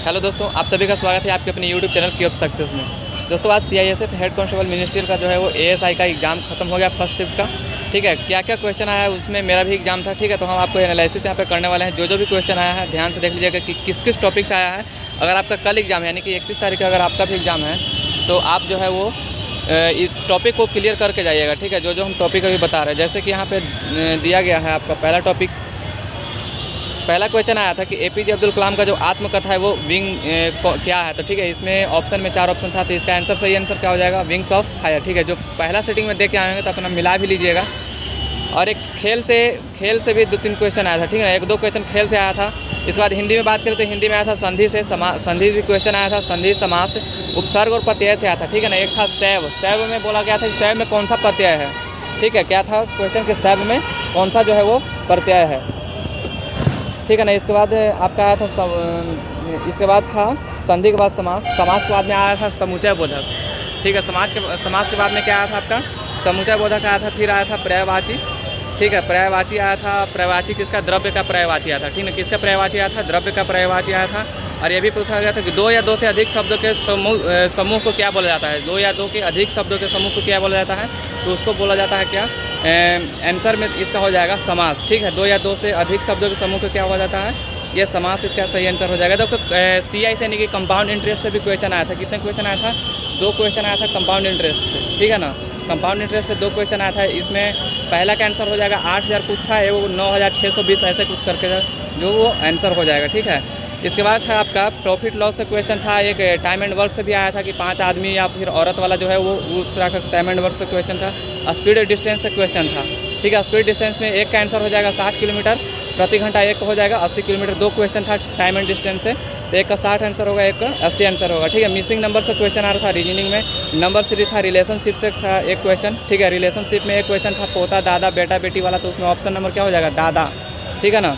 Hello दोस्तों, आप सभी का स्वागत है आपके अपने यूट्यूब चैनल की ऑफ सक्सेस में। दोस्तों आज CISF हेड कांस्टेबल मिनिस्ट्रियल का जो है वो ASI का एग्ज़ाम खत्म हो गया फर्स्ट शिफ्ट का। ठीक है, क्या क्या क्वेश्चन आया है उसमें मेरा भी एग्जाम था। ठीक है, तो हम आपको एनालिसिस यहाँ पे करने वाले हैं। जो भी क्वेश्चन आया है ध्यान से देख लीजिएगा कि किस किस टॉपिक से आया है। अगर आपका कल एग्जाम है यानी कि 31 तारीख का अगर आपका भी एग्ज़ाम है तो आप जो है वो इस टॉपिक को क्लियर करके जाइएगा। ठीक है, जो हम टॉपिक अभी बता रहे हैं, जैसे कि यहाँ पे दिया गया है आपका पहला टॉपिक। पहला क्वेश्चन आया था कि APJ अब्दुल कलाम का जो आत्मकथा है वो विंग क्या है। तो ठीक है, इसमें ऑप्शन में 4 ऑप्शन था, तो इसका आंसर सही आंसर क्या हो जाएगा, विंग्स ऑफ फायर। ठीक है, जो पहला सेटिंग में देख के आएंगे तो अपना मिला भी लीजिएगा। और एक खेल से भी 2-3 क्वेश्चन आया था। ठीक है, 1-2 क्वेश्चन खेल से आया था। इसके बाद हिंदी में बात करें तो हिंदी में आया था संधि से, संधि भी क्वेश्चन आया था, संधि समास, उपसर्ग और प्रत्यय से आया था। ठीक है ना, एक था सैव, सैव में बोला गया था कि सैव में कौन सा प्रत्यय है। ठीक है, क्या था क्वेश्चन कि सैव में कौन सा जो है वो प्रत्यय है। ठीक है ना, इसके बाद आपका आया था इसके बाद था संधि के बाद समास, समास के बाद में आया था समुचय बोधक। ठीक है, समास के बाद में क्या आया था आपका समुचय बोधक आया था। फिर आया था पर्यायवाची। ठीक है, पर्यायवाची आया था। पर्यायवाची किसका, द्रव्य का पर्यायवाची आया था। ठीक है, किसका पर्यायवाची आया था, द्रव्य का पर्यायवाची आया था। और ये भी पूछा गया था कि 2 या 2 से अधिक शब्दों के समूह को क्या बोला जाता है। 2 या 2 के अधिक शब्दों के समूह को क्या बोला जाता है, तो उसको बोला जाता है क्या, आंसर में इसका हो जाएगा समास। ठीक है, 2 या 2 से अधिक शब्दों के समूह को क्या हो जाता है, ये समास, इसका सही आंसर हो जाएगा। तो CI से यानी कि कंपाउंड इंटरेस्ट से भी क्वेश्चन आया था। कितने क्वेश्चन आया था, 2 क्वेश्चन आया था कंपाउंड इंटरेस्ट से। ठीक है ना, कंपाउंड इंटरेस्ट से 2 क्वेश्चन आया था। इसमें पहला का आंसर हो जाएगा 8000 कुछ था, वो 9620 ऐसे कुछ करके जो वो आंसर हो जाएगा। ठीक है, इसके बाद था आपका प्रॉफिट लॉस से क्वेश्चन था। एक टाइम एंड वर्क से भी आया था कि 5 आदमी या फिर औरत वाला जो है वो उस तरह का टाइम एंड वर्क से क्वेश्चन था। स्पीड डिस्टेंस से क्वेश्चन था। ठीक है, स्पीड डिस्टेंस में एक का आंसर हो जाएगा 60 किलोमीटर प्रति घंटा, एक हो जाएगा 80 किलोमीटर। 2 क्वेश्चन था टाइम एंड डिस्टेंस से, तो एक का 60 आंसर होगा, एक का 80 आंसर होगा। ठीक है, मिसिंग नंबर से क्वेश्चन आ रहा था रीजनिंग में। नंबर सीरीज था, रिलेशनशिप से था एक क्वेश्चन। ठीक है, रिलेशनशिप में एक क्वेश्चन था पोता दादा बेटा बेटी वाला, तो उसमें ऑप्शन नंबर क्या हो जाएगा, दादा। ठीक है ना,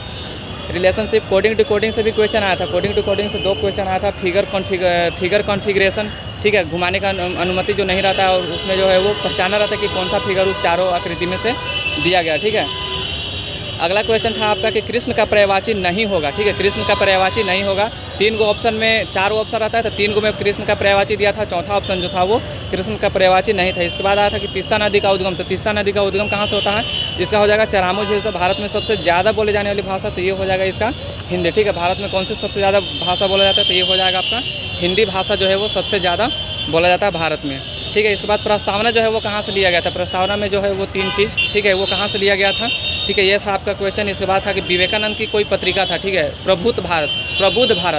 रिलेशनशिप कोडिंग टू कोडिंग से भी क्वेश्चन आया था। कोडिंग टू कोडिंग से 2 क्वेश्चन आया था। Figure configuration. ठीक है, घुमाने का अनुमति जो नहीं रहता है और उसमें जो है वो पहचाना रहता है कि कौन सा फिगर उस चारों आकृति में से दिया गया। ठीक है, अगला क्वेश्चन था आपका कि कृष्ण का पर्यायवाची नहीं होगा। ठीक है, कृष्ण का पर्यायवाची नहीं होगा। 3 गो ऑप्शन में 4 ऑप्शन रहता है, तो 3 गो में कृष्ण का पर्यायवाची दिया था। चौथा ऑप्शन जो था वो कृष्ण का पर्यायवाची नहीं था। इसके बाद आया था कि तीस्ता नदी का उद्गम। तो तीस्ता नदी का उद्गम कहाँ से होता है, इसका हो जाएगा चरामू झील से। भारत में सबसे ज़्यादा बोले जाने वाली भाषा, तो ये हो जाएगा इसका हिंदी। ठीक है, भारत में कौन सी सबसे ज़्यादा भाषा बोला जाता है, तो ये हो जाएगा आपका हिंदी भाषा जो है वो सबसे ज़्यादा बोला जाता है भारत में। ठीक है, इसके बाद प्रस्तावना जो है वो कहाँ से लिया गया था। प्रस्तावना में जो है वो 3 चीज़, ठीक है, वो कहाँ से लिया गया था। ठीक है, ये था आपका क्वेश्चन। इसके बाद था कि विवेकानंद की कोई पत्रिका था। ठीक है, प्रबुद्ध भारत।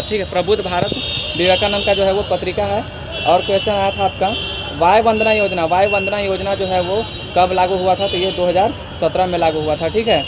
ठीक है, प्रबुद्ध भारत विवेकानंद का जो है वो पत्रिका है। और क्वेश्चन आया था आपका वायु वंदना योजना। वायु वंदना योजना जो है वो कब लागू हुआ था, तो ये 2017 में लागू हुआ था। ठीक है,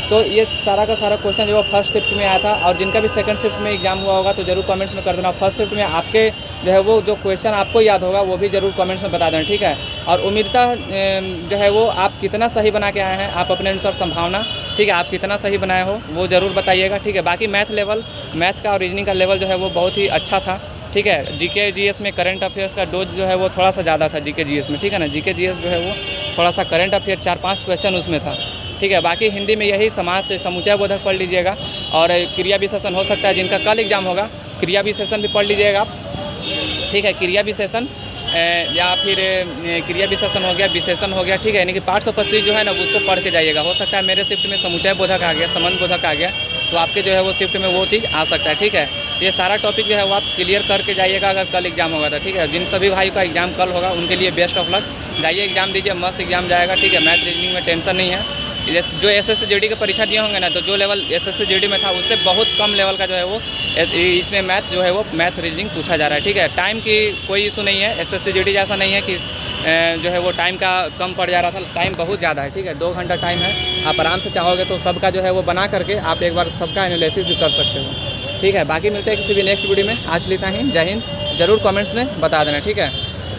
तो ये सारा का सारा क्वेश्चन जो फर्स्ट शिफ्ट में आया था। और जिनका भी सेकंड शिफ्ट में एग्जाम हुआ होगा तो जरूर कमेंट्स में कर देना। फर्स्ट शिफ्ट में आपके जो है वो जो क्वेश्चन आपको याद होगा वो भी जरूर कमेंट्स में बता देना। ठीक है, और उम्मीदता जो है वो आप कितना सही बना के आए हैं, आप अपने अनुसार संभावना, ठीक है, आप कितना सही बनाए हो वो ज़रूर बताइएगा। ठीक है, बाकी मैथ का और रीजनिंग का लेवल जो है वो बहुत ही अच्छा था। ठीक है, GK GS में करंट अफेयर्स का डोज जो है वो थोड़ा सा ज़्यादा था GK GS में। ठीक है ना, GK GS जो है वो थोड़ा सा करंट अफेयर 4-5 क्वेश्चन उसमें था। ठीक है, बाकी हिंदी में यही समाज से समुचय बोधक पढ़ लीजिएगा। और क्रिया विशेषण हो सकता है जिनका कल एग्जाम होगा, क्रिया विशेषण भी पढ़ लीजिएगा आप। ठीक है, क्रिया विशेषण या फिर क्रिया विशेषण हो गया, विशेषण हो गया। ठीक है, यानी कि पार्ट्स ऑफ स्पीच जो है ना उसको पढ़ के जाइएगा। हो सकता है मेरे शिफ्ट में समुचय बोधक आ गया, संबंध बोधक आ गया, तो आपके जो है वो शिफ्ट में वो चीज़ आ सकता है। ठीक है, ये सारा टॉपिक जो है वो आप क्लियर करके जाइएगा अगर कल एग्जाम होगा तो। ठीक है, जिन सभी भाई का एग्जाम कल होगा उनके लिए बेस्ट ऑफ लक। जाइए एग्जाम दीजिए, मस्त एग्जाम जाएगा। ठीक है, मैथ रीजनिंग में टेंशन नहीं है। जो SSC GD की परीक्षा दिए होंगे ना, तो जो लेवल SSC GD में था उससे बहुत कम लेवल का जो है वो इसमें मैथ जो है वो मैथ रीजनिंग पूछा जा रहा है। ठीक है, टाइम की कोई इशू नहीं है। SSC GD जैसा नहीं है कि जो है वो टाइम का कम पड़ जा रहा था, टाइम बहुत ज़्यादा है। ठीक है, 2 घंटा टाइम है। आप आराम से चाहोगे तो सबका जो है वो बना करके आप एक बार सबका एनालिसिस भी कर सकते हो। ठीक है, बाकी मिलते हैं किसी भी नेक्स्ट वीडियो में। आज लेता ही, जय हिंद। ज़रूर कमेंट्स में बता देना। ठीक है।